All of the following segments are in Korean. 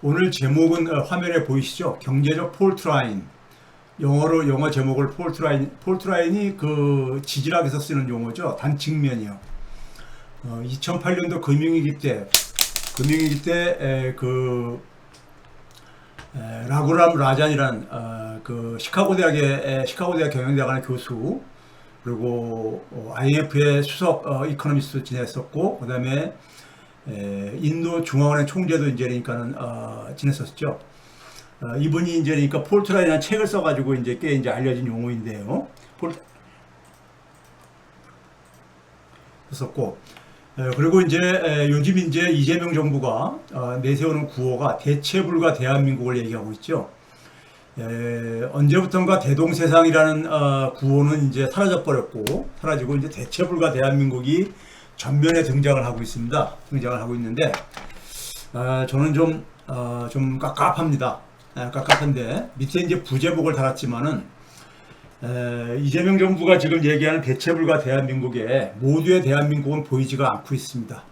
오늘 제목은 화면에 보이시죠? 경제적 폴트라인. 영어 제목을 폴트라인이 그 지질학에서 쓰는 용어죠. 단측면이요. 2008년도 금융위기 때 라구람 라잔이란 그 시카고 대학 경영대학원의 교수, 그리고 IMF의 수석 이코노미스트 지냈었고, 그다음에 인도 중앙은행 총재도 이제 그러니까는 지냈었죠. 이분이 이제 그러니까 폴트라인이라는 책을 써가지고 이제 꽤 이제 알려진 용어인데요. 썼고, 그리고 이제 요즘 이제 이재명 정부가 내세우는 구호가 대체불가 대한민국을 얘기하고 있죠. 언제부턴가 대동세상이라는 구호는 이제 사라지고 이제 대체불가 대한민국이 전면에 등장을 하고 있는데, 저는 좀 깝깝합니다. 깝깝한데, 밑에 이제 부제목을 달았지만은, 이재명 정부가 지금 얘기하는 대체불가 대한민국에 모두의 대한민국은 보이지가 않고 있습니다.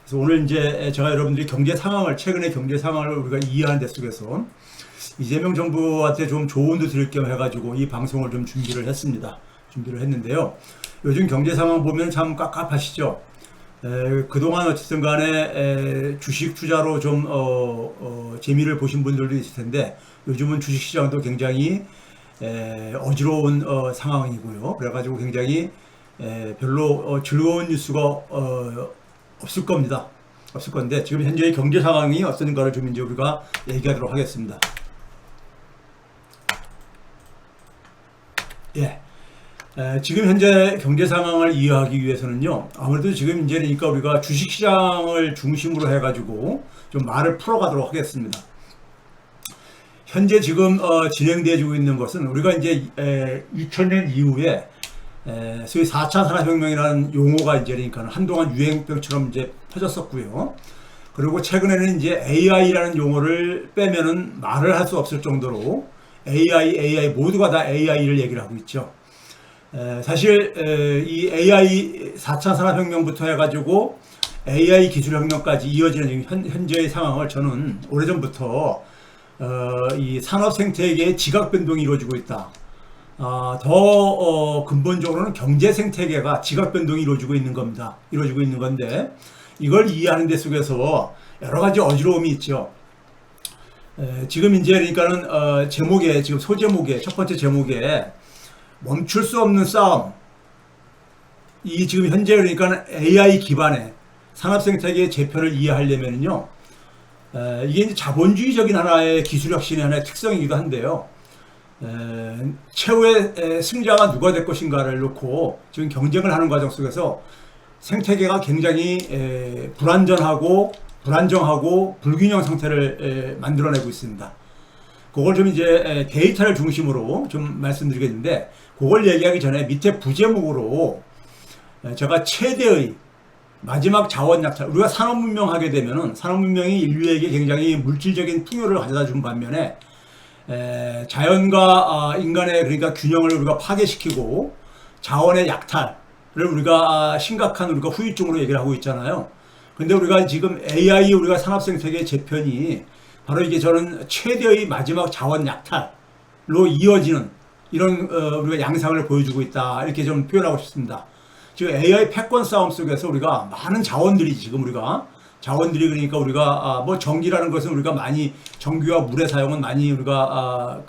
그래서 오늘 이제 제가 여러분들이 최근의 경제 상황을 우리가 이해하는 데 속에서 이재명 정부한테 좀 조언도 드릴 겸 해가지고 이 방송을 좀 준비를 했는데요. 요즘 경제 상황 보면 참 깝깝하시죠. 그동안 어쨌든 간에 주식 투자로 좀 재미를 보신 분들도 있을 텐데, 요즘은 주식 시장도 굉장히 어지러운 상황이고요. 그래가지고 굉장히 별로 즐거운 뉴스가 없을 건데, 지금 현재의 경제 상황이 어떤가를 좀 이제 우리가 얘기하도록 하겠습니다. 지금 현재 경제 상황을 이해하기 위해서는요, 아무래도 지금 이제 그러니까 우리가 주식시장을 중심으로 해가지고 좀 말을 풀어가도록 하겠습니다. 현재 지금 진행되어지고 있는 것은, 우리가 이제 2000년 이후에 소위 4차 산업혁명이라는 용어가 이제 그러니까 한동안 유행병처럼 이제 퍼졌었고요. 그리고 최근에는 이제 AI라는 용어를 빼면은 말을 할 수 없을 정도로 AI 모두가 다 AI를 얘기를 하고 있죠. 사실 이 AI 4차 산업혁명부터 해가지고 AI 기술혁명까지 이어지는 현재의 상황을 저는 오래전부터 이 산업 생태계의 지각 변동이 이루어지고 있다. 더 근본적으로는 경제 생태계가 지각 변동이 이루어지고 있는 건데, 이걸 이해하는 데 속에서 여러 가지 어지러움이 있죠. 지금 이제 그러니까는 지금 첫 번째 제목에 멈출 수 없는 싸움, 이 지금 현재 그러니까 AI 기반의 산업 생태계의 재편을 이해하려면요, 이게 이제 자본주의적인 하나의 기술 혁신의 하나의 특성이기도 한데요. 최후의 승자가 누가 될 것인가를 놓고 지금 경쟁을 하는 과정 속에서 생태계가 굉장히 불안정하고 불균형 상태를 만들어내고 있습니다. 그걸 좀 이제 데이터를 중심으로 좀 말씀드리겠는데, 그걸 얘기하기 전에 밑에 부제목으로 제가 최대의 마지막 자원 약탈, 우리가 산업문명 하게 되면은 산업문명이 인류에게 굉장히 물질적인 풍요를 가져다 준 반면에 자연과 인간의 그러니까 균형을 우리가 파괴시키고 자원의 약탈을 우리가 심각한 우리가 후유증으로 얘기를 하고 있잖아요. 근데 우리가 지금 우리가 산업 생태계 재편이 바로 이게 저는 최대의 마지막 자원 약탈로 이어지는 이런 우리가 양상을 보여주고 있다, 이렇게 좀 표현하고 싶습니다. 지금 AI 패권 싸움 속에서 우리가 많은 자원들이 그러니까 우리가 뭐 전기라는 것은 우리가 많이 전기와 물의 사용은 많이 우리가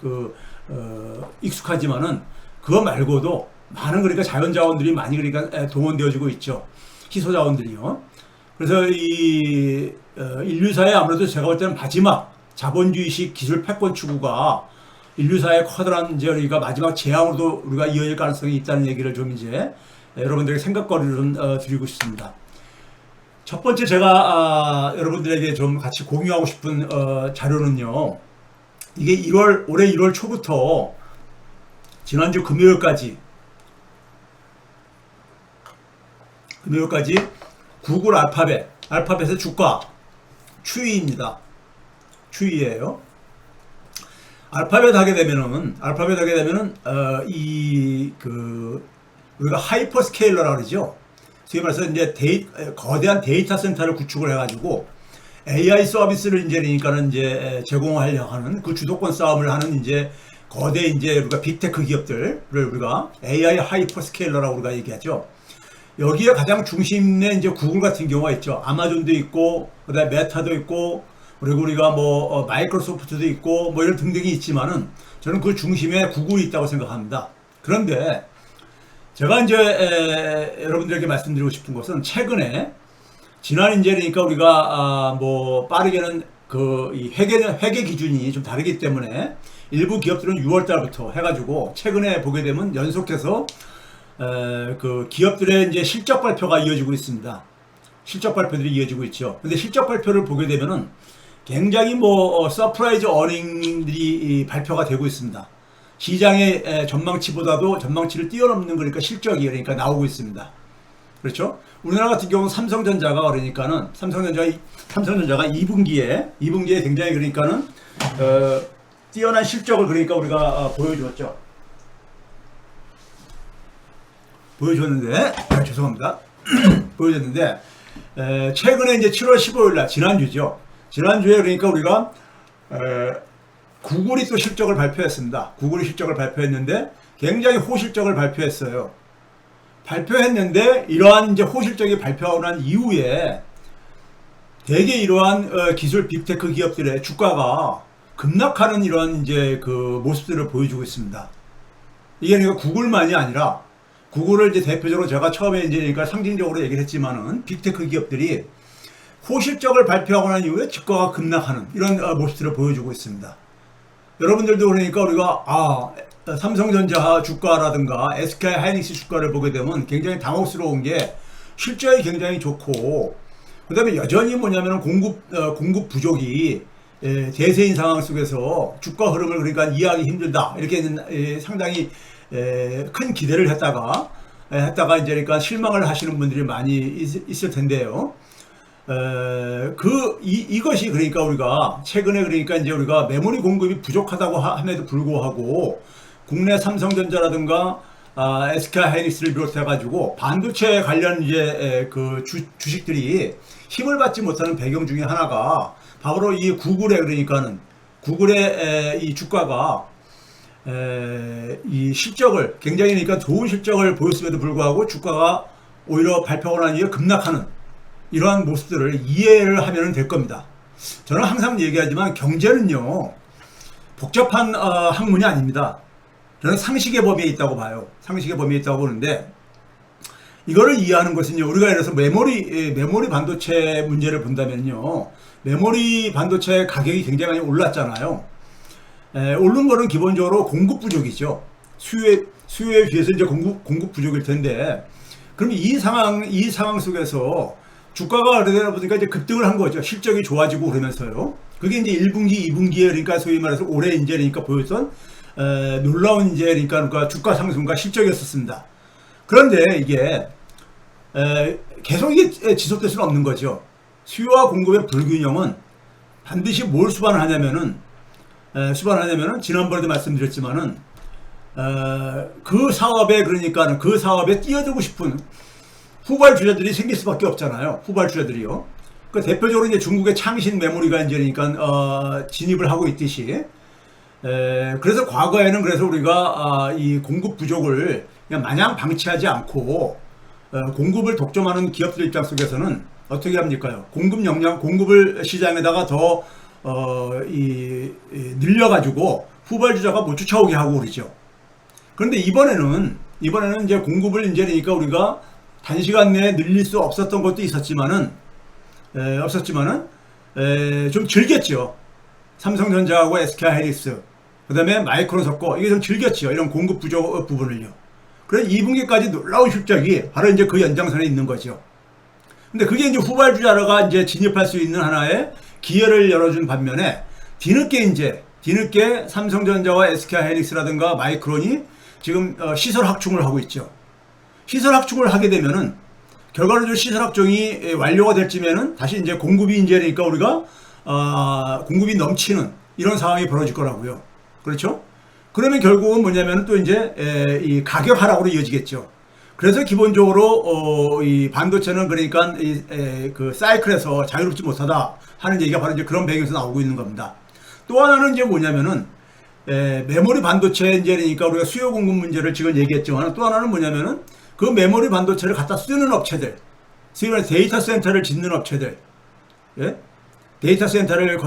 익숙하지만은 그거 말고도 많은 그러니까 자연 자원들이 많이 그러니까 동원되어지고 있죠. 희소 자원들이요. 그래서 이 인류사의 아무래도 제가 볼 때는 마지막 자본주의식 기술 패권 추구가 인류사의 커다란 이제 우리가 마지막 재앙으로도 우리가 이어질 가능성이 있다는 얘기를 좀 이제 여러분들에게 생각거리를 좀 드리고 싶습니다. 첫 번째 제가 여러분들에게 좀 같이 공유하고 싶은 자료는요, 이게 올해 1월 초부터 지난주 금요일까지 구글 알파벳의 주가 추이입니다. 추이예요. 알파벳 하게 되면은 우리가 하이퍼스케일러라고 그러죠. 소위 말해서 이제 거대한 데이터 센터를 구축을 해가지고 AI 서비스를 이제 그러니까는 이제 제공하려 하는 그 주도권 싸움을 하는 이제 거대 이제 우리가 빅테크 기업들을 우리가 AI 하이퍼스케일러라고 우리가 얘기하죠. 여기에 가장 중심에 이제 구글 같은 경우가 있죠. 아마존도 있고, 그다음에 메타도 있고, 그리고 우리가 뭐 마이크로소프트도 있고, 뭐 이런 등등이 있지만은 저는 그 중심에 구글이 있다고 생각합니다. 그런데 제가 이제 여러분들에게 말씀드리고 싶은 것은 최근에 지난 이제 그러니까 우리가 뭐 빠르게는 그 이 회계 기준이 좀 다르기 때문에 일부 기업들은 6월 달부터 해가지고 최근에 보게 되면 연속해서 그 기업들의 이제 실적 발표가 이어지고 있습니다. 실적 발표들이 이어지고 있죠. 근데 실적 발표를 보게 되면은 굉장히 뭐 서프라이즈 어닝들이 발표가 되고 있습니다. 시장의 전망치보다도 전망치를 뛰어넘는 그러니까 실적이 그러니까 나오고 있습니다. 그렇죠? 우리나라 같은 경우는 삼성전자가 그러니까는 삼성전자가 2분기에 굉장히 그러니까는 뛰어난 실적을 그러니까 우리가 보여줬는데 죄송합니다. 보여줬는데 최근에 이제 7월 15일 날 지난주죠. 지난주에 그러니까 우리가 구글이 또 실적을 발표했습니다. 구글이 실적을 발표했는데 굉장히 호실적을 발표했어요. 발표했는데 이러한 이제 호실적이 발표하고 난 이후에 대개 이러한 기술 빅테크 기업들의 주가가 급락하는 이런 이제 그 모습들을 보여주고 있습니다. 이게 그러니까 구글만이 아니라 구글을 이제 대표적으로 제가 처음에 이제 그러니까 상징적으로 얘기를 했지만은 빅테크 기업들이 호실적을 발표하고 난 이후에 주가가 급락하는 이런 모습들을 보여주고 있습니다. 여러분들도 그러니까 우리가 삼성전자 주가라든가 SK 하이닉스 주가를 보게 되면 굉장히 당혹스러운 게 실적이 굉장히 좋고 그 다음에 여전히 뭐냐면 공급 부족이 대세인 상황 속에서 주가 흐름을 그러니까 이해하기 힘들다 이렇게 상당히 큰 기대를 했다가 이제 그러니까 실망을 하시는 분들이 많이 있을 텐데요. 이것이 그러니까 우리가 최근에 그러니까 이제 우리가 메모리 공급이 부족하다고 함에도 불구하고 국내 삼성전자라든가 SK 하이닉스를 비롯해 가지고 반도체 관련 이제 그 주식들이 힘을 받지 못하는 배경 중에 하나가 바로 이 구글의 그러니까는 구글의 이 주가가 이 실적을 굉장히 그러니까 좋은 실적을 보였음에도 불구하고 주가가 오히려 발표하고 난 이후에 급락하는 이러한 모습들을 이해를 하면 될 겁니다. 저는 항상 얘기하지만 경제는요 복잡한 학문이 아닙니다. 저는 상식의 범위에 있다고 봐요. 상식의 범위에 있다고 보는데 이거를 이해하는 것은요 우리가 예를 들어서 메모리 반도체 문제를 본다면요 메모리 반도체 가격이 굉장히 많이 올랐잖아요. 오른 거는 기본적으로 공급 부족이죠. 수요에 비해서 이제 공급 부족일 텐데 그럼 이 상황 속에서 주가가 그러다 보니까 이제 급등을 한 거죠. 실적이 좋아지고 그러면서요. 그게 이제 1분기, 2분기에 그러니까 소위 말해서 올해 이제 그러니까 보였던 놀라운 이제 그러니까 주가 상승과 실적이었었습니다. 그런데 이게 계속 이게 지속될 수는 없는 거죠. 수요와 공급의 불균형은 반드시 뭘 수반하냐면은 지난번에도 말씀드렸지만은 그 사업에 그러니까는 그 사업에 뛰어들고 싶은 후발주자들이 생길 수밖에 없잖아요. 후발주자들이요. 그 대표적으로 이제 중국의 창신 메모리가 이제 그러니까 진입을 하고 있듯이 그래서 과거에는 그래서 우리가 이 공급 부족을 그냥 마냥 방치하지 않고 공급을 독점하는 기업들 입장 속에서는 어떻게 합니까요? 공급을 시장에다가 더 늘려가지고 후발주자가 못 쫓아오게 하고 그러죠. 그런데 이번에는 이제 공급을 이제 그러니까 우리가 단시간 내에 늘릴 수 없었던 것도 있었지만은 좀 즐겼죠. 삼성전자하고 SK 하이닉스, 그 다음에 마이크로소프트, 이게 좀 즐겼죠. 이런 공급 부족 부분을요. 그래서 2분기까지 놀라운 실적이 바로 이제 그 연장선에 있는 거죠. 근데 그게 이제 후발주자가 이제 진입할 수 있는 하나의 기회를 열어준 반면에 뒤늦게 삼성전자와 SK 하이닉스라든가 마이크론이 지금 시설 확충을 하고 있죠. 시설 확충을 하게 되면은 결과적으로 시설 확충이 완료가 될 쯤에는 다시 이제 공급이 이제 그러니까 우리가 공급이 넘치는 이런 상황이 벌어질 거라고요. 그렇죠? 그러면 결국은 뭐냐면은 또 이제 이 가격 하락으로 이어지겠죠. 그래서 기본적으로 이 반도체는 그러니까 그 사이클에서 자유롭지 못하다 하는 얘기가 바로 이제 그런 배경에서 나오고 있는 겁니다. 또 하나는 이제 뭐냐면은 메모리 반도체 이제 그러니까 우리가 수요 공급 문제를 지금 얘기했지만 또 하나는 뭐냐면은 그 메모리 반도체를 갖다 쓰는 업체들, 소위 데이터 센터를 짓는 업체들, 예? 데이터 센터를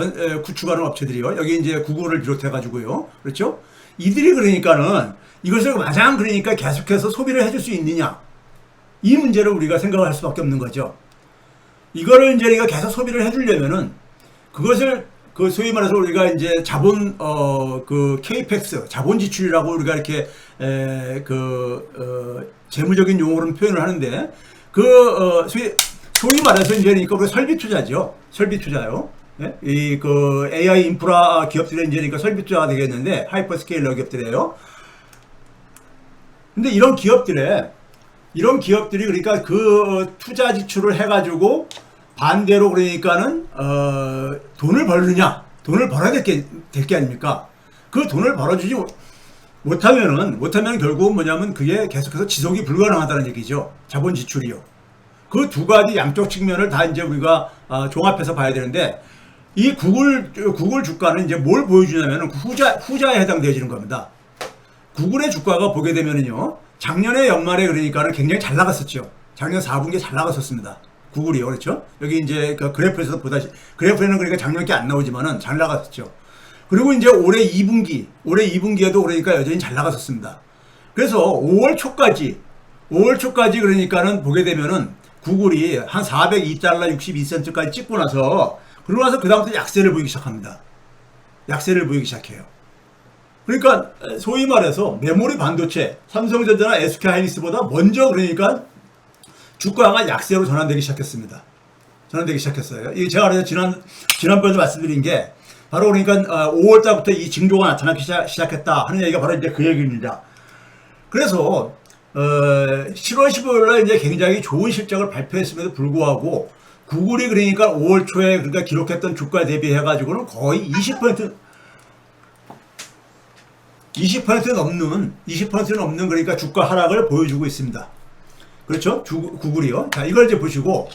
구축하는 업체들이요. 여기 이제 구글을 비롯해 가지고요. 그렇죠? 이들이 그러니까는 이것을 마냥 그러니까 계속해서 소비를 해줄 수 있느냐, 이 문제를 우리가 생각을 할 수밖에 없는 거죠. 이거를 이제 우리가 계속 소비를 해주려면은 그것을 그 소위 말해서 우리가 이제 자본 그 케이펙스 자본 지출이라고 우리가 이렇게 재무적인 용어로는 표현을 하는데 소위 말해서 이제 그러니까 우리 설비 투자죠. 설비 투자요. 예? 이 그 AI 인프라 기업들의 이제 그러니까 설비 투자가 되겠는데 하이퍼스케일러 기업들이에요. 근데 이런 기업들이 그러니까 그 투자 지출을 해가지고 반대로 그러니까는 돈을 벌느냐, 돈을 벌어야 될 게 아닙니까? 그 돈을 벌어주지 못하면 결국은 뭐냐면 그게 계속해서 지속이 불가능하다는 얘기죠. 자본 지출이요. 그 두 가지 양쪽 측면을 다 이제 우리가 종합해서 봐야 되는데 이 구글 주가는 이제 뭘 보여주냐면은 후자에 해당되어지는 겁니다. 구글의 주가가 보게 되면은요, 작년에 연말에 그러니까는 굉장히 잘 나갔었죠. 작년 4분기에 잘 나갔었습니다. 구글이요. 그렇죠? 여기 이제 그 그래프에서 그래프에는 그러니까 작년 게 안 나오지만은 잘 나갔었죠. 그리고 이제 올해 2분기에도 그러니까 여전히 잘 나갔었습니다. 그래서 5월 초까지 그러니까는 보게 되면은 구글이 한 402달러 62센트까지 찍고 나서 그러고 나서 그다음부터 약세를 보이기 시작합니다. 약세를 보이기 시작해요. 그러니까 소위 말해서 메모리 반도체, 삼성전자나 SK하이닉스보다 먼저 그러니까 주가가 약세로 전환되기 시작했습니다. 전환되기 시작했어요. 이 제가 그래서 지난번에도 말씀드린 게 바로 그러니까 5월 달부터 이 징조가 나타나기 시작했다 하는 얘기가 바로 이제 그 얘기입니다. 그래서 7월 15일 날 이제 굉장히 좋은 실적을 발표했음에도 불구하고 구글이 그러니까 5월 초에 그러니까 기록했던 주가 대비해 가지고는 거의 20% 넘는 그러니까 주가 하락을 보여주고 있습니다. 그렇죠? 구글이요. 자, 이걸 이제 보시고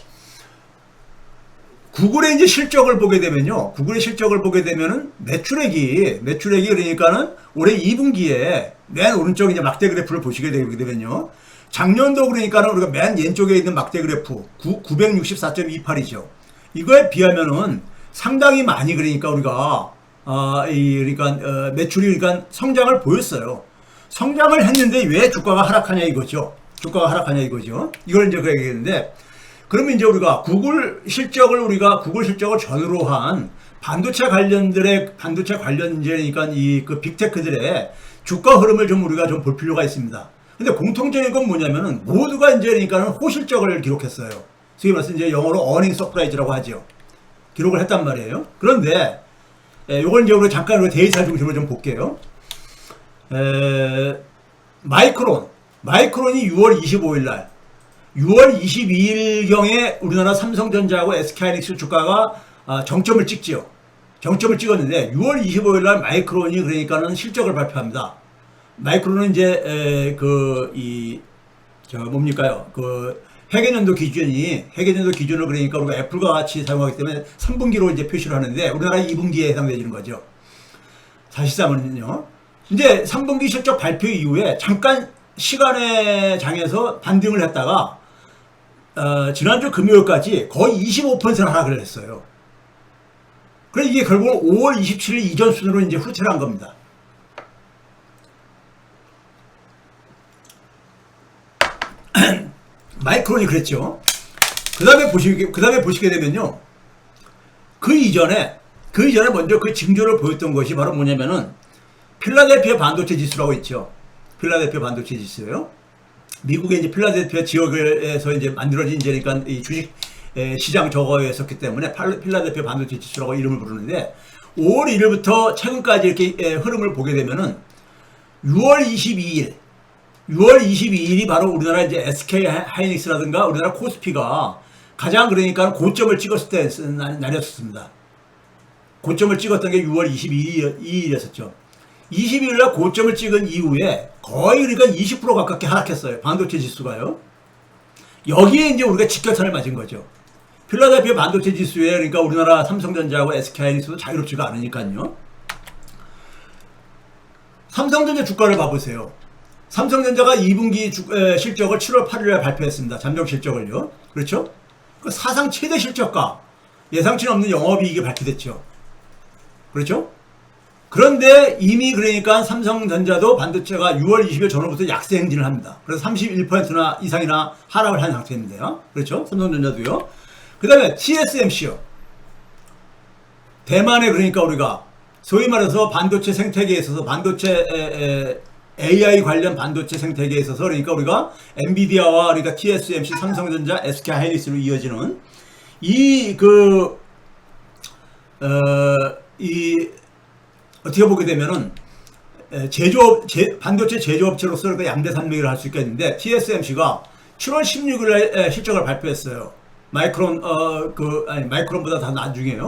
구글의 이제 실적을 보게 되면요. 구글의 실적을 보게 되면은 매출액이 그러니까는 올해 2분기에 맨 오른쪽 이제 막대 그래프를 보시게 되면요. 작년도 그러니까는 우리가 맨 왼쪽에 있는 막대 그래프 964.28이죠. 이거에 비하면은 상당히 많이 그러니까 우리가 그러니까 매출이 그러니까 성장을 보였어요. 성장을 했는데 왜 주가가 하락하냐 이거죠. 이걸 이제 그 얘기했는데, 그러면 이제 우리가 구글 실적을 전후로 한 반도체 관련 이제 그러니까 이 그 빅테크들의 주가 흐름을 좀 우리가 좀 볼 필요가 있습니다. 근데 공통적인 건 뭐냐면은 모두가 이제 그러니까는 호실적을 기록했어요. 소위 말해서 이제 영어로 earning surprise라고 하죠. 기록을 했단 말이에요. 그런데 요걸 이제 우리가 잠깐 데이터 중심으로 좀 볼게요. 마이크론이 6월 25일 날, 6월 22일경에 우리나라 삼성전자하고 SK하이닉스 주가가 정점을 찍지요. 정점을 찍었는데 6월 25일 날 마이크론이 그러니까는 실적을 발표합니다. 마이크론은 이제 회계년도 기준을 그러니까 우리가 애플과 같이 사용하기 때문에 3분기로 이제 표시를 하는데 우리나라 2분기에 해당되는 거죠. 사실상은요. 이제 3분기 실적 발표 이후에 잠깐 시간의 장에서 반등을 했다가 지난주 금요일까지 거의 25% 하락을 했어요. 그래서 이게 결국은 5월 27일 이전 순으로 이제 후퇴를 한 겁니다. 마이크론이 그랬죠. 그 다음에 보시게 되면요. 그 이전에 먼저 그 징조를 보였던 것이 바로 뭐냐면은 필라델피아 반도체 지수라고 있죠. 필라델피아 반도체 지수예요. 미국의 이제 필라델피아 지역에서 이제 만들어진 이제 그러니까 이 주식 시장 저거였었기 때문에 필라델피아 반도체 지수라고 이름을 부르는데 5월 1일부터 최근까지 이렇게 흐름을 보게 되면은 6월 22일이 바로 우리나라 이제 SK 하이닉스라든가 우리나라 코스피가 가장 그러니까 고점을 찍었을 때 날이었습니다. 고점을 찍었던 게 6월 22일이었었죠. 20일 날 고점을 찍은 이후에 거의 그러니까 20% 가깝게 하락했어요. 반도체 지수가요. 여기에 이제 우리가 직격탄을 맞은 거죠. 필라델피아 반도체 지수에 그러니까 우리나라 삼성전자하고 SK하이닉스도 자유롭지가 않으니까요. 삼성전자 주가를 봐보세요. 삼성전자가 2분기 실적을 7월 8일에 발표했습니다. 잠정 실적을요. 그렇죠? 그 사상 최대 실적과 예상치는 없는 영업이익이 발표됐죠. 그렇죠? 그런데 이미 그러니까 삼성전자도 반도체가 6월 20일 전후부터 약세 행진을 합니다. 그래서 31%나 이상이나 하락을 한 상태인데요. 그렇죠? 삼성전자도요. 그 다음에 TSMC요. 대만에 그러니까 우리가 소위 말해서 반도체 생태계에 있어서 반도체 AI 관련 반도체 생태계에 있어서 그러니까 우리가 엔비디아와 그러니까 TSMC, 삼성전자, SK하이닉스로 이어지는 어떻게 보게 되면은 반도체 제조업체로서 그러니까 양대 산맥을 할 수 있겠는데 TSMC가 7월 16일에 실적을 발표했어요. 마이크론보다 다 나중에요.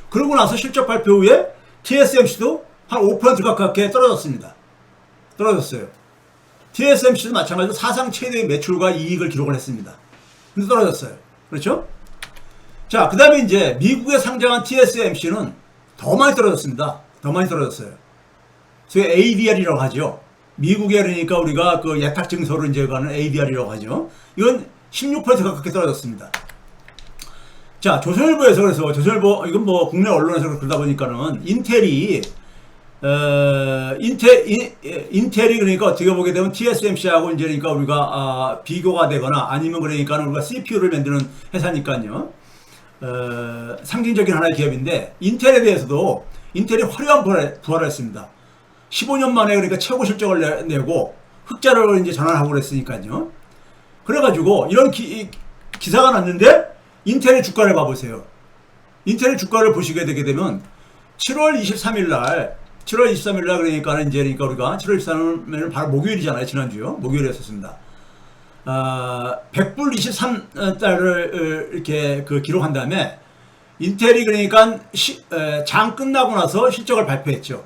그러고 나서 실적 발표 후에 TSMC도 한 5% 가깝게 떨어졌습니다. 떨어졌어요. TSMC도 마찬가지로 사상 최대의 매출과 이익을 기록을 했습니다. 근데 떨어졌어요. 그렇죠? 자, 그 다음에 이제 미국에 상장한 TSMC는 더 많이 떨어졌습니다. 더 많이 떨어졌어요. 소위 ADR이라고 하죠. 미국에 그러니까 우리가 그 예탁 증서를 이제 가는 ADR이라고 하죠. 이건 16% 가깝게 떨어졌습니다. 자, 조선일보에서 그래서 이건 뭐 국내 언론에서 그러다 보니까는 인텔이 그러니까 어떻게 보게 되면 TSMC하고 이제 그러니까 우리가 비교가 되거나 아니면 그러니까 우리가 CPU를 만드는 회사니까요. 상징적인 하나의 기업인데 인텔에 대해서도 인텔이 화려한 부활을 했습니다. 15년 만에 그러니까 최고 실적을 내고 흑자로 이제 전환하고 그랬으니까요. 그래가지고 이런 기사가 났는데 인텔의 주가를 봐보세요. 인텔의 주가를 보시게 되게 되면 7월 23일 날 그러니까 이제 그러니까 우리가 7월 23일은 바로 목요일이잖아요. 지난주요. 목요일이었습니다. 100불 23달러를 이렇게 기록한 다음에 인텔이 그러니까 장 끝나고 나서 실적을 발표했죠.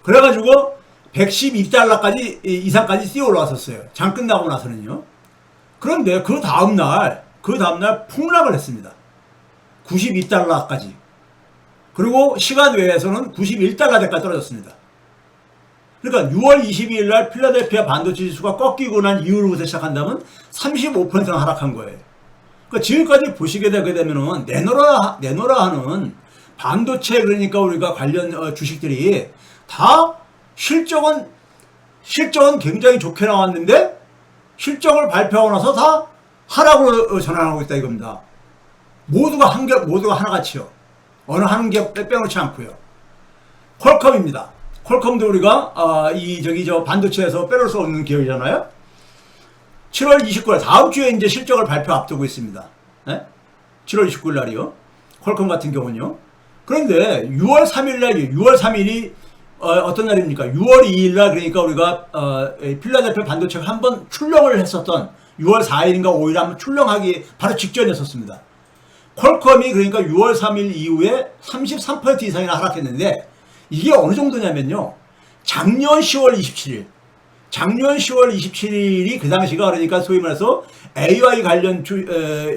그래가지고 112달러까지 이상까지 뛰어 올라왔었어요. 장 끝나고 나서는요. 그런데 그 다음날 폭락을 했습니다. 92달러까지. 그리고 시간 외에서는 91달러대까지 떨어졌습니다. 그러니까 6월 22일 날 필라델피아 반도체 지수가 꺾이고 난 이후로부터 시작한다면 35%나 하락한 거예요. 그러니까 지금까지 보시게 되게 되면은 내놓으라 하는 반도체 그러니까 우리가 관련 주식들이 다 실적은 굉장히 좋게 나왔는데 실적을 발표하고 나서 다 하락으로 전환하고 있다 이겁니다. 모두가 하나같이요. 어느 한 개 빼놓지 않고요. 퀄컴입니다. 퀄컴도 우리가 반도체에서 빼놓을 수 없는 기업이잖아요. 7월 29일 다음 주에 이제 실적을 발표 앞두고 있습니다. 네? 7월 29일 날이요. 퀄컴 같은 경우는요. 그런데 6월 3일이 어떤 날입니까? 6월 2일 날 그러니까 우리가 필라델피아 반도체가 한번 출렁을 했었던 6월 4일인가 5일 한번 출렁하기 바로 직전이었었습니다. 퀄컴이 그러니까 6월 3일 이후에 33% 이상이나 하락했는데 이게 어느 정도냐면요. 작년 10월 27일이 그 당시가 그러니까 소위 말해서 AI 관련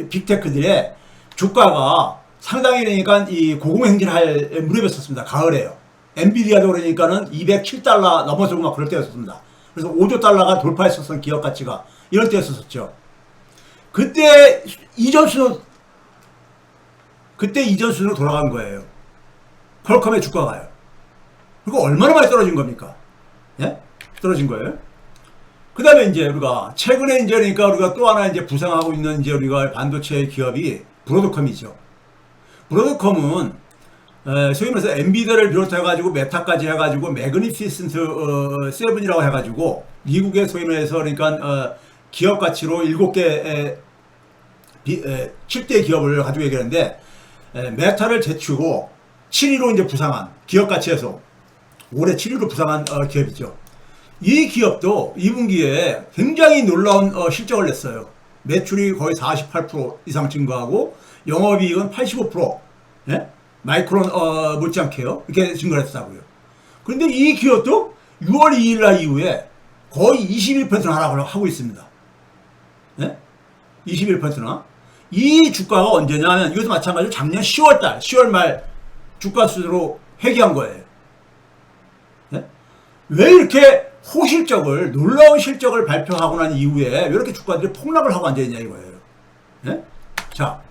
빅테크들의 주가가 상당히 그러니까 이 고공행진할 무렵에 었습니다. 가을에요. 엔비디아도 그러니까는 207달러 넘어서고 막 그럴 때였습니다. 그래서 5조 달러가 돌파했었던 기업 가치가 이럴 때였었죠. 그때 이전 수준으로 돌아간 거예요. 퀄컴의 주가가요. 그리고 얼마나 많이 떨어진 겁니까? 예? 떨어진 거예요. 그 다음에 이제 우리가 최근에 이제 그러니까 우리가 또 하나 이제 부상하고 있는 이제 우리가 반도체 기업이 브로드컴이죠. 브로드컴은 소위 말해서 엔비디아를 비롯해가지고 메타까지 해가지고 매그니피센트 7이라고 해가지고 미국의 소위 말해서 그러니까 기업 가치로 7대 기업을 가지고 얘기하는데 메타를 제치고 7위로 이제 부상한 기업 가치에서 올해 7위로 부상한 기업이죠. 이 기업도 2분기에 굉장히 놀라운 실적을 냈어요. 매출이 거의 48% 이상 증가하고 영업이익은 85%. 예? 마이크론 못지않게요. 이렇게 증가를 했다고요. 그런데 이 기업도 6월 2일 날 이후에 거의 21%나 하락을 하고 있습니다. 네? 21%나. 이 주가가 언제냐면 이것도 마찬가지로 작년 10월 달, 10월 말 주가 수준으로 회귀한 거예요. 네? 왜 이렇게 호실적을, 놀라운 실적을 발표하고 난 이후에 왜 이렇게 주가들이 폭락을 하고 앉아있냐 이거예요. 네? 자,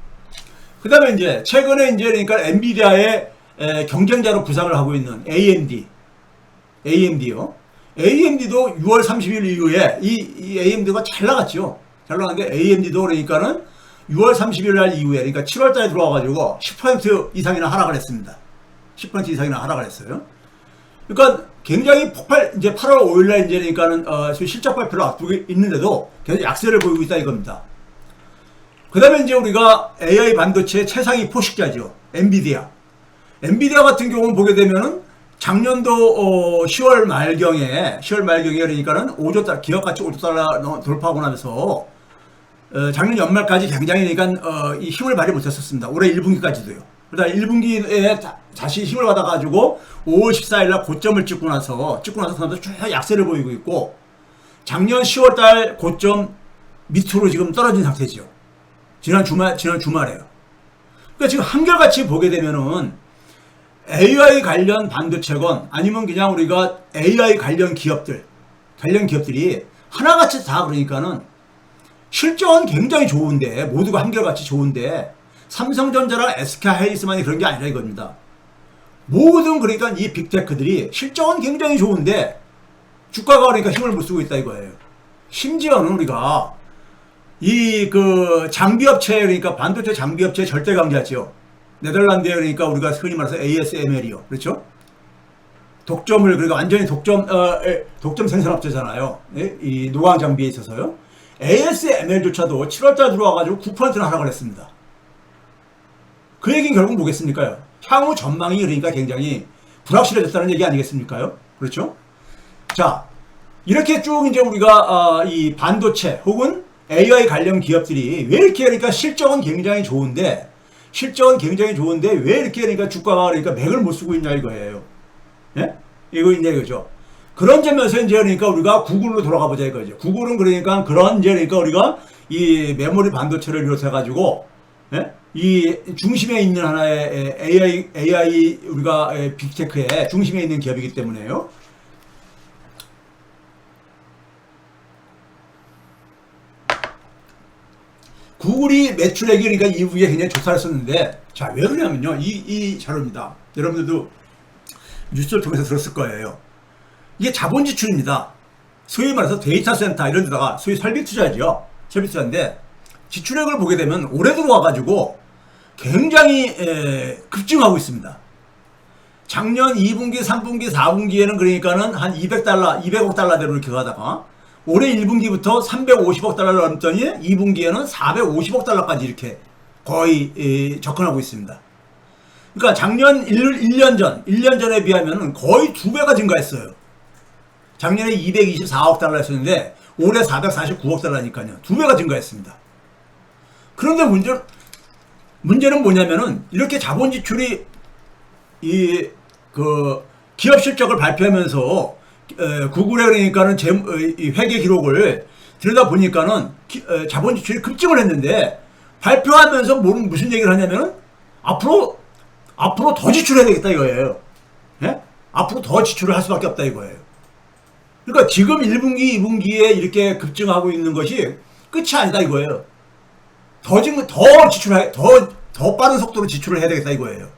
그 다음에 이제 최근에 이제 그러니까 엔비디아의 경쟁자로 부상을 하고 있는 AMD요. AMD도 6월 30일 이후에 이 AMD가 잘 나갔죠. 잘 나갔는데 AMD도 그러니까는 6월 30일 날 이후에 그러니까 7월 달에 들어와가지고 10% 이상이나 하락을 했습니다. 10% 이상이나 하락을 했어요. 그러니까 굉장히 이제 8월 5일 날 이제 그러니까는 실적 발표를 앞두고 있는데도 계속 약세를 보이고 있다 이겁니다. 그 다음에 이제 우리가 AI 반도체 최상위 포식자죠. 엔비디아 같은 경우는 보게 되면은 작년도 10월 말경에 그러니까는 5조 달러, 기업가치 5조 달러 돌파하고 나면서 작년 연말까지 굉장히 그러니까 이 힘을 발휘 못했었습니다. 올해 1분기까지도요. 그러다 1분기에 다시 힘을 받아가지고 5월 14일 날 고점을 찍고 나서 그다음부터 쭉 약세를 보이고 있고 작년 10월 달 고점 밑으로 지금 떨어진 상태죠. 지난 주말에요. 그러니까 지금 한결같이 보게 되면은 AI 관련 반도체건 아니면 그냥 우리가 AI 관련 기업들이 하나같이 다 그러니까는 실적은 굉장히 좋은데 모두가 한결같이 좋은데 삼성전자랑 SK하이닉스만이 그런 게 아니라 이겁니다. 모든 그러니까 이 빅테크들이 실적은 굉장히 좋은데 주가가 그러니까 힘을 못 쓰고 있다 이거예요. 심지어는 우리가 이 그 장비업체 그러니까 반도체 장비업체 절대 강자죠. 네덜란드에 그러니까 우리가 흔히 말해서 ASML이요. 그렇죠? 독점을 그러니까 완전히 독점 생산업체잖아요. 이 노광 장비에 있어서요. ASML조차도 7월달 들어와가지고 9%나 하락을 했습니다. 그 얘기는 결국 뭐겠습니까요? 향후 전망이 그러니까 굉장히 불확실해졌다는 얘기 아니겠습니까요? 그렇죠? 자, 이렇게 쭉 이제 우리가 이 반도체 혹은 AI 관련 기업들이 왜 이렇게 그러니까 실적은 굉장히 좋은데 왜 이렇게 그러니까 주가가 그러니까 맥을 못 쓰고 있냐 이거예요. 예? 이거 이제 이거죠. 그런 점에서 이제 그러니까 우리가 구글로 돌아가 보자 이거죠. 구글은 그러니까 그런 이제 그러니까 우리가 이 메모리 반도체를 비롯해 가지고 예? 이 중심에 있는 하나의 AI 우리가 빅테크의 중심에 있는 기업이기 때문에요. 구글이 매출액이 그러니까 이후에 굉장히 조사를 썼는데 자, 왜 그러냐면요. 이 자료입니다. 여러분들도 뉴스를 통해서 들었을 거예요. 이게 자본 지출입니다. 소위 말해서 데이터 센터 이런 데다가 소위 설비 투자죠. 설비 투자인데 지출액을 보게 되면 올해 들어와가지고 굉장히 급증하고 있습니다. 작년 2분기, 3분기, 4분기에는 그러니까는 한 200억 달러대로 이렇게 가다가 올해 1분기부터 350억 달러를 넘더니 2분기에는 450억 달러까지 이렇게 거의 접근하고 있습니다. 그러니까 작년 1년 전에 비하면 거의 2배가 증가했어요. 작년에 224억 달러 했었는데 올해 449억 달러니까요. 2배가 증가했습니다. 그런데 문제는 뭐냐면은 이렇게 자본 지출이 기업 실적을 발표하면서 구글에 그러니까는 회계 기록을 들여다 보니까는 자본 지출이 급증을 했는데 발표하면서 무슨 얘기를 하냐면은 앞으로 더 지출해야 되겠다 이거예요. 예? 앞으로 더 지출을 할 수밖에 없다 이거예요. 그러니까 지금 1분기, 2분기에 이렇게 급증하고 있는 것이 끝이 아니다 이거예요. 더 빠른 속도로 지출을 해야 되겠다 이거예요.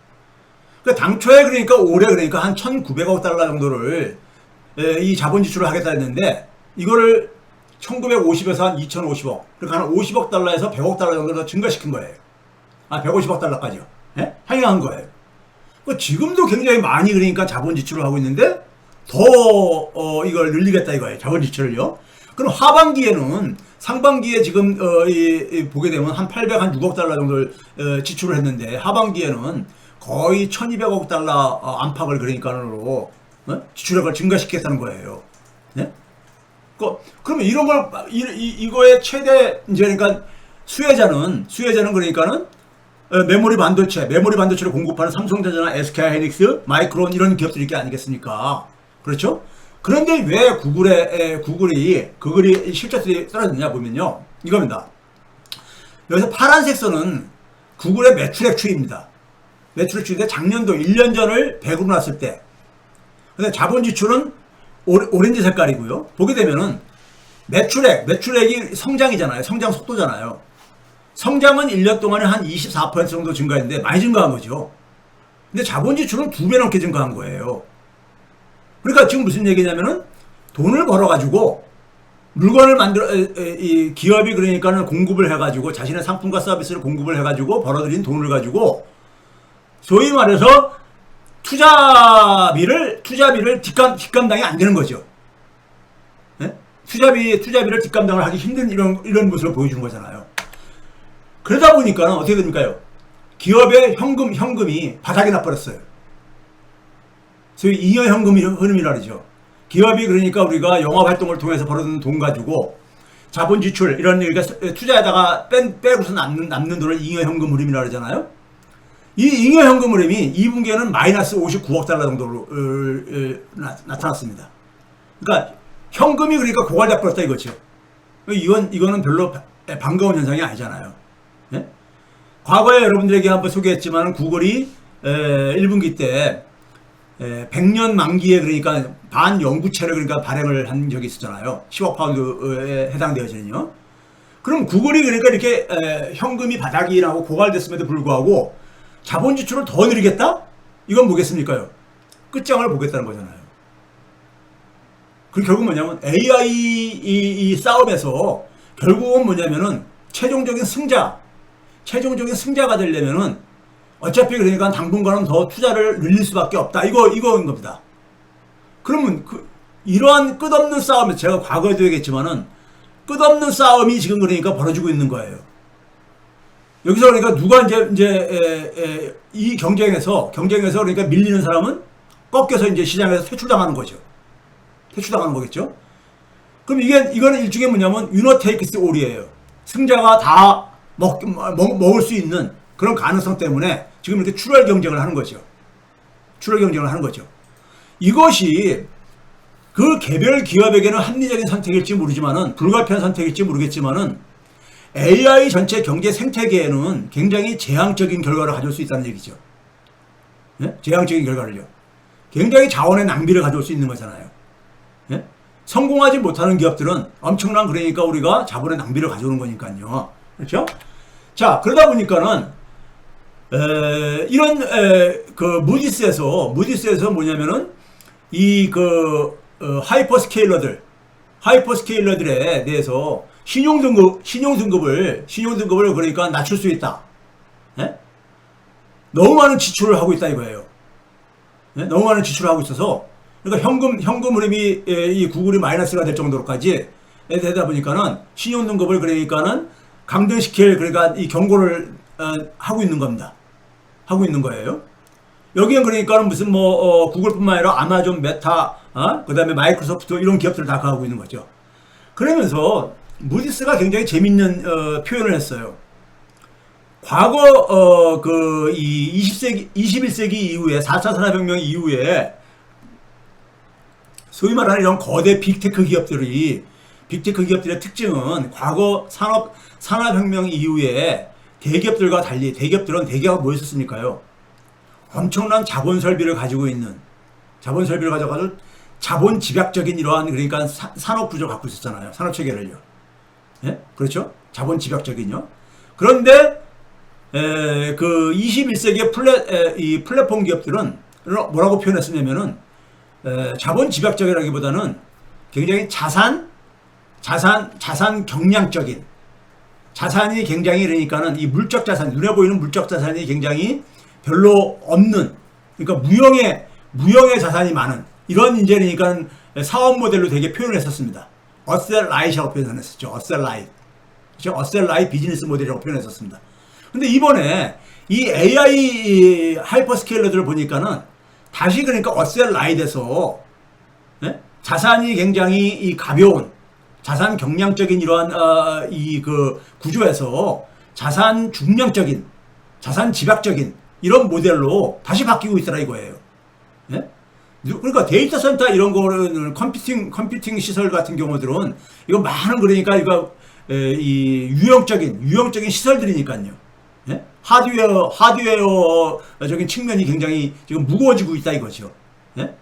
그러니까 당초에 그러니까 올해 그러니까 한 1,900억 달러 정도를 이 자본 지출을 하겠다 했는데 이거를 1950에서 한 2,050억 그러니까 한 50억 달러에서 100억 달러 정도 더 증가시킨 거예요. 150억 달러까지요. 예? 향유한 거예요. 그러니까 지금도 굉장히 많이 그러니까 자본 지출을 하고 있는데 더 이걸 늘리겠다 이거예요. 자본 지출을요. 그럼 상반기에 지금 보게 되면 한 806억 달러 정도를 지출을 했는데 하반기에는 거의 1,200억 달러 안팎을 그러니까로 지출액을 증가시켰다는 거예요. 네? 그러면 이런 걸 이거의 최대 이제 그러니까 수혜자는 그러니까는 메모리 반도체를 공급하는 삼성전자나 SK하이닉스, 마이크론 이런 기업들이 게 아니겠습니까? 그렇죠? 그런데 왜 구글이 그 글이 실적들이 떨어졌냐 보면요. 이겁니다. 여기서 파란색 선은 구글의 매출액 추이입니다. 매출액 추이인데 작년도 1년 전을 100으로 놨을 때. 근데 자본 지출은 오렌지 색깔이고요. 보게 되면은 매출액이 성장이잖아요. 성장 속도잖아요. 성장은 1년 동안에 한 24% 정도 증가했는데 많이 증가한 거죠. 근데 자본 지출은 2배 넘게 증가한 거예요. 그러니까 지금 무슨 얘기냐면은 돈을 벌어가지고 물건을 이 기업이 그러니까는 공급을 해가지고 자신의 상품과 서비스를 공급을 해가지고 벌어들인 돈을 가지고 소위 말해서 투자비를 뒷감당이 안 되는 거죠. 네? 투자비를 뒷감당을 하기 힘든 이런 모습을 보여주는 거잖아요. 그러다 보니까 어떻게 됩니까요? 기업의 현금이 바닥에 나버렸어요. 소위 잉여 현금 흐름이라 그러죠. 기업이 그러니까 우리가 영업 활동을 통해서 벌어든 돈 가지고 자본 지출 이런 얘기가 투자에다가 빼고서 남는 돈을 잉여 현금 흐름이라 그러잖아요. 이 잉여 현금 흐름이 2분기에는 마이너스 59억 달러 정도로 나타났습니다. 그러니까 현금이 그러니까 고갈돼 버렸다 이거죠. 이거는 별로 반가운 현상이 아니잖아요. 예? 과거에 여러분들에게 한번 소개했지만 구글이 1분기 때 100년 만기에 그러니까 반영구채를 그러니까 발행을 한 적이 있었잖아요. 10억 파운드에 해당되어지는요. 그럼 구글이 그러니까 이렇게 현금이 바닥이 나고 고갈됐음에도 불구하고 자본 지출을 더 늘리겠다? 이건 뭐겠습니까요? 끝장을 보겠다는 거잖아요. 그 결국 뭐냐면 AI 이 싸움에서 결국은 뭐냐면은 최종적인 승자가 되려면은 어차피 그러니까 당분간은 더 투자를 늘릴 수밖에 없다. 이거인 겁니다. 그러면 이러한 끝없는 싸움에서 제가 과거에도 얘기했지만은 끝없는 싸움이 지금 그러니까 벌어지고 있는 거예요. 여기서 그러니까 누가 이제 이 경쟁에서 그러니까 밀리는 사람은 꺾여서 이제 시장에서 퇴출당하는 거죠. 퇴출당하는 거겠죠. 그럼 이거는 일종의 뭐냐면 위너 테이크스 올이에요. 승자가 다 먹을 수 있는 그런 가능성 때문에 지금 이렇게 출혈 경쟁을 하는 거죠. 이것이 그 개별 기업에게는 합리적인 선택일지 모르지만은 불가피한 선택일지 모르겠지만은 AI 전체 경제 생태계에는 굉장히 재앙적인 결과를 가져올 수 있다는 얘기죠. 예? 재앙적인 결과를요. 굉장히 자원의 낭비를 가져올 수 있는 거잖아요. 예? 성공하지 못하는 기업들은 엄청난 그러니까 우리가 자본의 낭비를 가져오는 거니까요. 그렇죠? 자, 그러다 보니까는 이런 그 무디스에서 뭐냐면은 이 하이퍼스케일러들에 대해서 신용등급을 그러니까 낮출 수 있다. 예? 너무 많은 지출을 하고 있다 이거예요. 예? 너무 많은 지출을 하고 있어서 그러니까 현금 흐름이 이 구글이 마이너스가 될 정도로까지 되다 보니까는 신용등급을 그러니까는 강등시킬 그러니까 이 경고를 하고 있는 겁니다. 하고 있는 거예요. 여기엔 그러니까는 무슨 구글뿐만 아니라 아마존, 메타, 그다음에 마이크로소프트 이런 기업들을 다 가고 있는 거죠. 그러면서 무디스가 굉장히 재밌는 표현을 했어요. 과거 이 21세기 이후에 4차 산업혁명 이후에 소위 말하는 이런 거대 빅테크 기업들의 특징은 과거 산업혁명 이후에 대기업들과 달리 대기업들은 대개가 뭐였었습니까요? 엄청난 자본 설비를 가지고 자본 집약적인 이러한 그러니까 산업 구조를 갖고 있었잖아요. 산업 체계를요. 예? 그렇죠? 자본 집약적인요. 그런데 그 21세기의 이 플랫폼 기업들은 뭐라고 표현했었냐면은 자본 집약적이라기보다는 굉장히 자산 경량적인 자산이 굉장히 그러니까는 이 물적 자산 눈에 보이는 물적 자산이 굉장히 별로 없는 그러니까 무형의 자산이 많은 이런 이제 그러니까 사업 모델로 되게 표현을 했었습니다. 어셀라이트라고 표현했었죠. 어셀라이트. 그렇죠? 어셀라이트 비즈니스 모델이라고 표현했었습니다. 근데 이번에 이 AI 하이퍼스케일러들을 보니까는 다시 그러니까 어셀라이트에서 자산이 굉장히 이 가벼운 자산 경량적인 이러한 이 구조에서 자산 중량적인 자산 집약적인 이런 모델로 다시 바뀌고 있더라 이거예요. 예? 그러니까 데이터 센터 이런 거는 컴퓨팅 시설 같은 경우들은 이거 많은 그러니까 이거 이 유형적인 시설들이니까요. 예? 하드웨어적인 측면이 굉장히 지금 무거워지고 있다 이거죠. 예?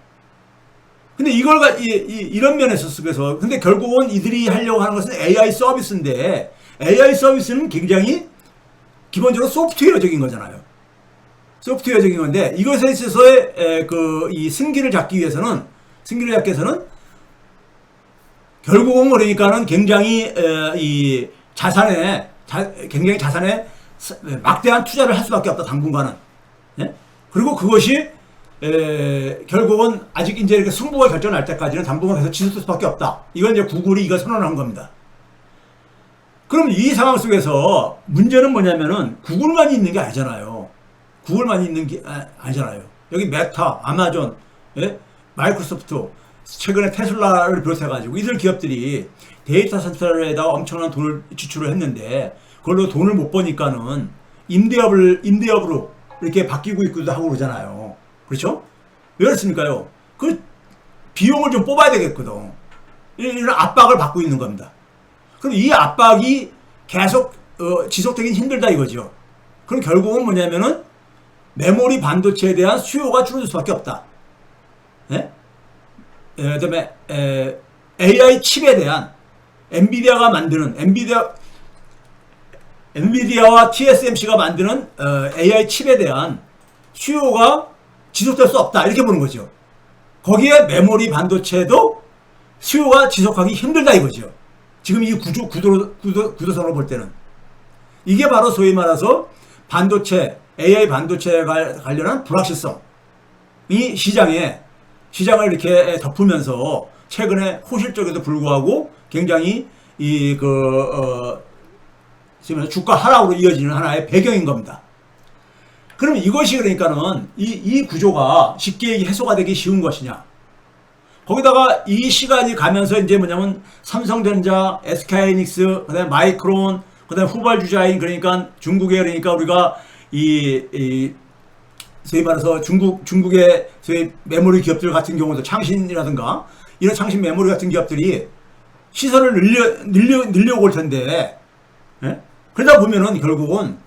근데 이런 면에서 쓰면서 근데 결국은 이들이 하려고 하는 것은 AI 서비스인데 AI 서비스는 굉장히 기본적으로 소프트웨어적인 거잖아요. 소프트웨어적인 건데 이것에 있어서의 이 승기를 잡기 위해서는 결국은 그러니까는 굉장히 이 자산에 막대한 투자를 할 수밖에 없다 당분간은. 예? 그리고 그것이 결국은 아직 이제 이렇게 승부가 결정날 때까지는 당분간 계속 지속될 수밖에 없다. 이건 이제 구글이 이거 선언한 겁니다. 그럼 이 상황 속에서 문제는 뭐냐면은 구글만 있는 게 아니잖아요. 구글만 있는 게 아니잖아요. 여기 메타, 아마존, 예? 마이크로소프트, 최근에 테슬라를 비롯해가지고 이들 기업들이 데이터 센터에다가 엄청난 돈을 지출을 했는데 그걸로 돈을 못 버니까는 임대업으로 이렇게 바뀌고 있기도 하고 그러잖아요. 그렇죠? 왜 그렇습니까요? 그 비용을 좀 뽑아야 되겠거든. 이런 압박을 받고 있는 겁니다. 그럼 이 압박이 계속 지속되긴 힘들다 이거죠. 그럼 결국은 뭐냐면은 메모리 반도체에 대한 수요가 줄어들 수밖에 없다. 예? 그다음에 AI 칩에 대한 엔비디아와 TSMC가 만드는 AI 칩에 대한 수요가 지속될 수 없다 이렇게 보는 거죠. 거기에 메모리 반도체도 수요가 지속하기 힘들다 이거죠. 지금 이 구도선으로 볼 때는 이게 바로 소위 말해서 AI 반도체에 관련한 불확실성이 시장을 이렇게 덮으면서 최근에 호실적에도 불구하고 굉장히 주가 하락으로 이어지는 하나의 배경인 겁니다. 그러면 이것이 그러니까는 이 구조가 쉽게 해소가 되기 쉬운 것이냐? 거기다가 이 시간이 가면서 이제 뭐냐면 삼성전자, SK하이닉스, 그다음에 마이크론, 그다음에 후발주자인 그러니까 중국에 그러니까 우리가 소위 말해서 중국의 소위 메모리 기업들 같은 경우도 창신이라든가 이런 창신 메모리 같은 기업들이 시설을 늘려고 올 텐데, 예? 그러다 보면은 결국은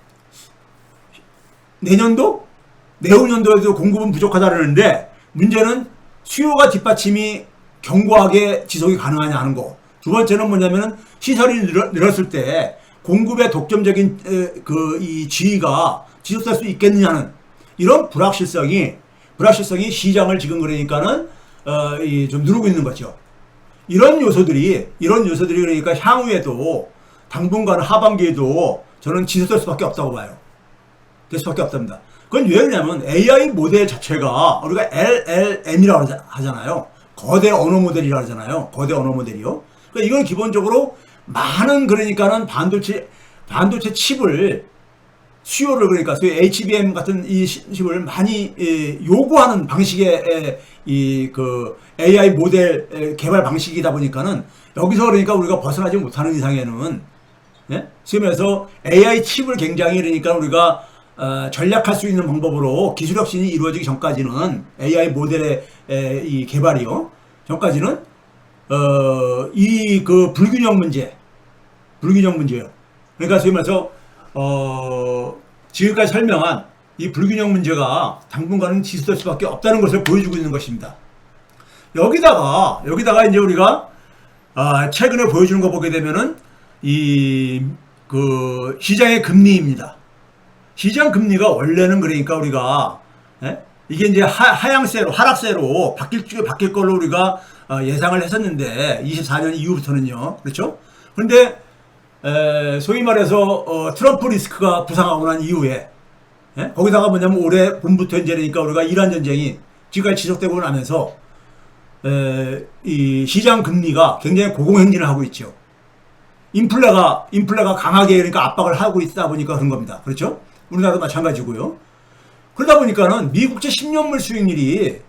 내후년도에도 공급은 부족하다는데 문제는 수요가 뒷받침이 견고하게 지속이 가능하냐 하는 거. 두 번째는 뭐냐면은 시설이 늘었을 때 공급의 독점적인 이 지위가 지속될 수 있겠느냐는 이런 불확실성이 시장을 지금 그러니까는 좀 누르고 있는 거죠. 이런 요소들이 그러니까 향후에도 당분간 하반기에도 저는 지속될 수밖에 없다고 봐요. 될 수밖에 없답니다. 그건 왜 그러냐면 AI 모델 자체가 우리가 LLM이라고 하잖아요. 거대 언어 모델이라고 하잖아요. 거대 언어 모델이요. 그러니까 이건 기본적으로 많은 그러니까는 반도체 칩을 수요를 그러니까 소위 HBM 같은 이 칩을 많이 요구하는 방식의 AI 모델 개발 방식이다 보니까는 여기서 그러니까 우리가 벗어나지 못하는 이상에는 소위 말해서 AI 칩을 굉장히 그러니까 우리가 전략할 수 있는 방법으로 기술 혁신이 이루어지기 전까지는 AI 모델의 이 개발이요. 전까지는 이 불균형 문제예요. 그러니까 소위 말해서 지금까지 설명한 이 불균형 문제가 당분간은 지속될 수밖에 없다는 것을 보여주고 있는 것입니다. 여기다가 이제 우리가 최근에 보여주는 거 보게 되면은 시장의 금리입니다. 시장 금리가 원래는 그러니까 우리가 이게 이제 하락세로 바뀔 걸로 우리가 예상을 했었는데 24년 이후부터는요. 그렇죠? 그런데 소위 말해서 트럼프 리스크가 부상하고 난 이후에 거기다가 뭐냐면 올해 봄부터 이제 그러니까 우리가 이란 전쟁이 지금까지 지속되고 나면서 이 시장 금리가 굉장히 고공행진을 하고 있죠. 인플레가 강하게 그러니까 압박을 하고 있다 보니까 그런 겁니다. 그렇죠? 우리나라도 마찬가지고요. 그러다 보니까는 미국제 10년물 수익률이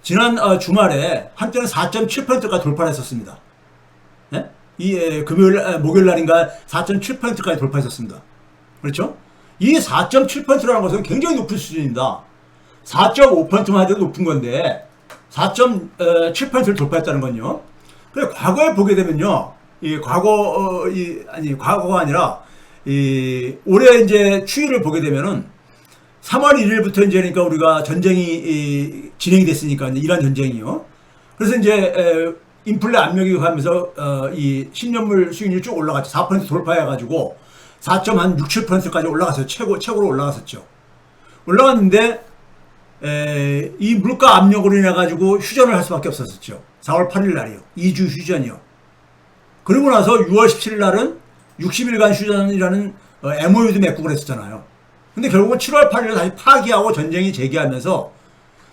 지난 주말에 한때는 4.7%까지 돌파를 했었습니다. 목요일 날인가 4.7%까지 돌파했었습니다. 그렇죠? 이 4.7%라는 것은 굉장히 높은 수준입니다. 4.5%만 해도 높은 건데 4.7%를 돌파했다는 건요. 그래 과거에 보게 되면요, 이 과거 아니 과거가 아니라 이 올해 이제 추이를 보게 되면은 3월 1일부터 이제 그러니까 우리가 전쟁이 진행이 됐으니까 이제 이란 전쟁이요. 그래서 이제 인플레 압력이 가면서 이 신년물 수익률이 쭉 올라갔죠. 4% 돌파해가지고 4.67%까지 올라갔어요. 최고로 올라갔었죠. 올라갔는데 이 물가 압력으로 인해 가지고 휴전을 할 수밖에 없었었죠. 4월 8일 날이요. 2주 휴전이요. 그러고 나서 6월 17일 날은 60일간 휴전이라는 MOU도 맺고 그랬었잖아요. 근데 결국은 7월 8일에 다시 파기하고 전쟁이 재개하면서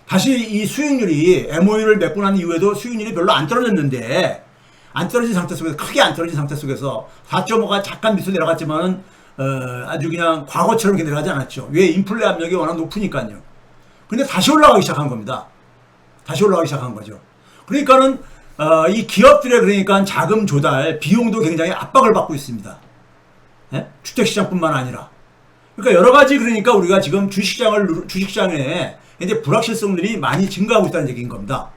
다시 이 수익률이 MOU를 맺고 난 이후에도 수익률이 별로 안 떨어졌는데, 안 떨어진 상태 속에서, 크게 안 떨어진 상태 속에서 4.5가 잠깐 밑으로 내려갔지만은 아주 그냥 과거처럼 이렇게 내려가지 않았죠. 왜? 인플레 압력이 워낙 높으니까요. 근데 다시 올라가기 시작한 겁니다. 다시 올라가기 시작한 거죠. 그러니까는 이 기업들의 그러니까 자금 조달 비용도 굉장히 압박을 받고 있습니다. 예? 주택시장뿐만 아니라. 그러니까 여러 가지 그러니까 우리가 지금 주식시장에 이제 불확실성들이 많이 증가하고 있다는 얘기인 겁니다.